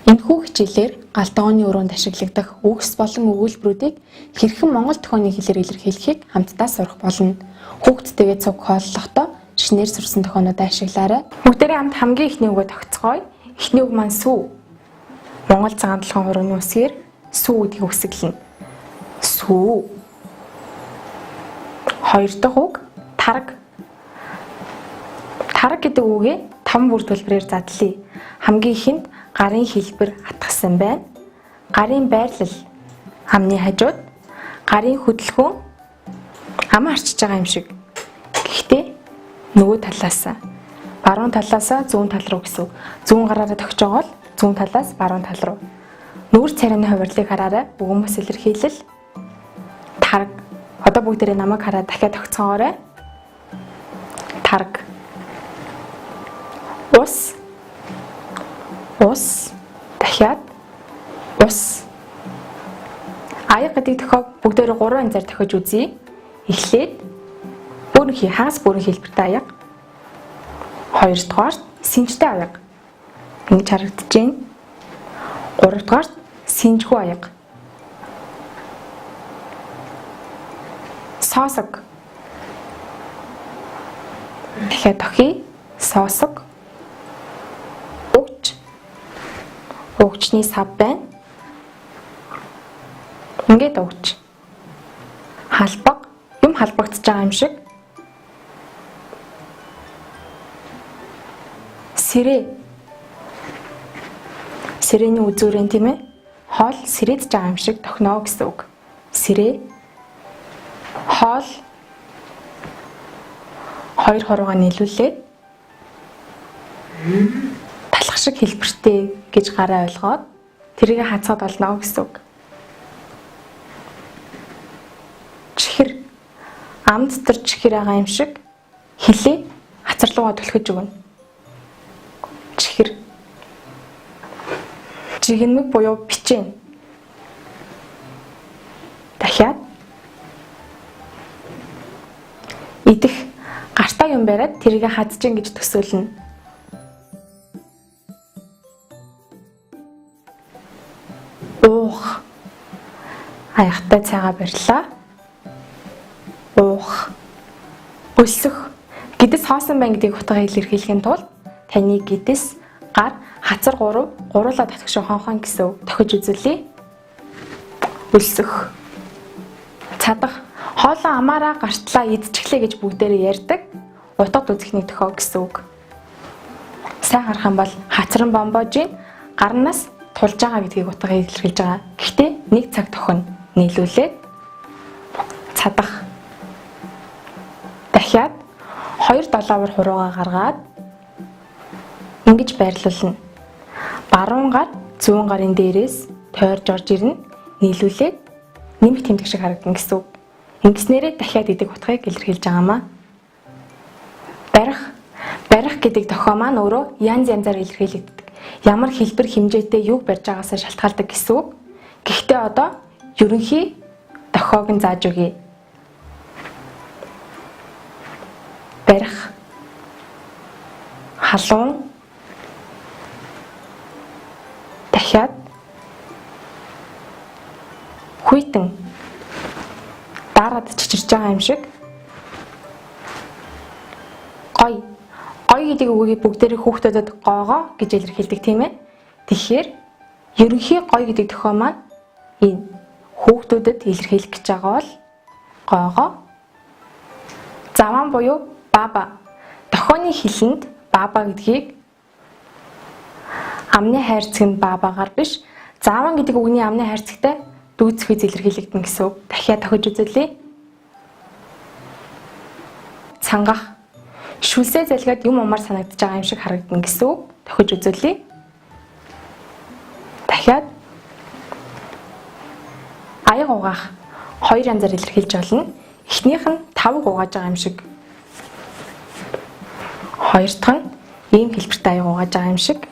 Энэхүү хичээлээр галтгооны өрөөнд ашиглагдах үгс болон өгүүлбэрүүдийг хэрхэн монгол тохионы хэлээр илэрхийлэхийг хамтдаа сурах болно. Хүүхдтэйгээ цуг хооллохдоо шинээр сурсан тохионуудаа ашиглаарай. Бүгдээрээ хамт хамгийн ихний үгээ тогтцгоё. Эхний үг маань сүү. Монгол цагаан толгойн өрөөний үсгээр сүү гэдгийг үсэглэнэ. Сүү. Хоёр дахь үг тараг. Тараг гэдэг үгээ 5 бүр төлбөрээр задлая. Хамгийн ихэнд гарын хэлбэр хатгсан байна. Гарын байрлал амны хажууд гарын хөдөлгөөн ам арчиж байгаа юм шиг. Гэхдээ нөгөө талаас баруун талаас зүүн тал руу гэсэн. Зүүн гараараа тогтож байгаа бол зүүн талаас баруун тал руу. Нүүр царайны хувирлыг хараарай. Бөгөөмөс илэрхийлэл тараг. Одоо бүгдээрээ намайг хараад дахиад тогтцоогоорой. Тараг. Ус. Ус. Дахиад ус. Аяг гэдэг тохиог бүгдээрээ 3 янзаар тохиож үзье. Эхлээд бүрэнхий хагас бүрэн хэлбэртэй аяг. Хоёрдугаар синжтэй аяг. Ингэж харагдаж байна. Гуравдугаар синжгүй аяг. Соосог. Дахиад тохий. Соосог. Угч. Угчны сав байна. Ингээд угч. Халбаг. Юм халбагдж байгаа юм шиг. Сэрээ. Сэрэний үзүүрэн тийм ээ. Хоол сэрээдж байгаа юм шиг тохино гэсэн үг. Сэрээ. Хоол. Хоёр хорвоо нийлүүлээд талах шиг хэлбэртэй гэж гараа ойлгоод тэрийг хацаад олно гэсэн үг. Чихэр. Ам дотор чихэр байгаа юм шиг хилээ хацарлуугаа түлхэж өгнө. Чихэр. Жигнэг буюу бичэн. Дахиад идэх гартаа юм бариад тэрийг хадж гин гэж төсөөлнө. Уух. Аяхтай цайгаа барьлаа. Уух. Өлсөх. Гэдэс хоосон байна гэдгийг утгаа илэрхийлэхийн тулд таны гэдэс гар хацар гуруулаа татгшоо хонхон гэсэн тохиж үзүүлье. Өлсөх. Цадах. Хоолоо амаараа гартлаа идчихлээ гэж бүгдээрээ ярьдаг. Утгад үзэхний тохио гэсэн үг. Сайн харах юм бол хацран бомбожийн гарнаас тулж байгаа гэдгийг утгаа илэрхийлж байгаа. Гэхдээ нэг цаг тохино нийлүүлээд цадах. Дахиад 2 долоовор хуруугаа гаргаад ингэж байрлуулна. Баруун гар зүүн гарын дээрээс тойрж орж ирнэ. Нийлүүлээд нэмэх тэмдэг шиг харагдана гэсэн үг. Ингэснээрээ дахиад идэг утгыг илэрхийлж байгаамаа. Барих. Барих гэдэг тохио маань өөрөө янз янзаар илэрхийлэгддэг. Ямар хэлбэр хэмжээтэй юг барьж байгаас шалтгаалдаг гэсэн үг. Гэхдээ одоо ерөнхий тохиог нь зааж өгье. Барих. Халуун. Дахиад хүйтэн. Дараад чичирж байгаа юм шиг. Гой. Гой гэдэг үгийг бүгдээрээ хүүхдүүдэд гоогоо гэж илэрхийлдэг тийм ээ. Тэгэхээр ерөнхий гой гэдэг тохио маань энэ хүүхдүүдэд илэрхийлэх гэж байгаа бол гоогоо. Заван буюу баба. Тохионы хэлэнд баба гэдгийг амны хайрцаг нь бабагаар биш, зааван гэдэг үгний амны хайрцагтай дүүцэхүйц илэрхийлэгдэн гэсэн үг. Дахиад тохиж үзүүлье. Цангах. Шүлсээ залгаад юм умаар санагдаж байгаа юм шиг харагдана гэсэн үг. Тохиж үзүүлье. Дахиад аяг угаах. 2 янзаар илэрхийлж болно. Эхнийх нь тавг угааж байгаа юм шиг. Хоёр дахь нь ийм хэлбэртэй аяг угааж байгаа юм шиг.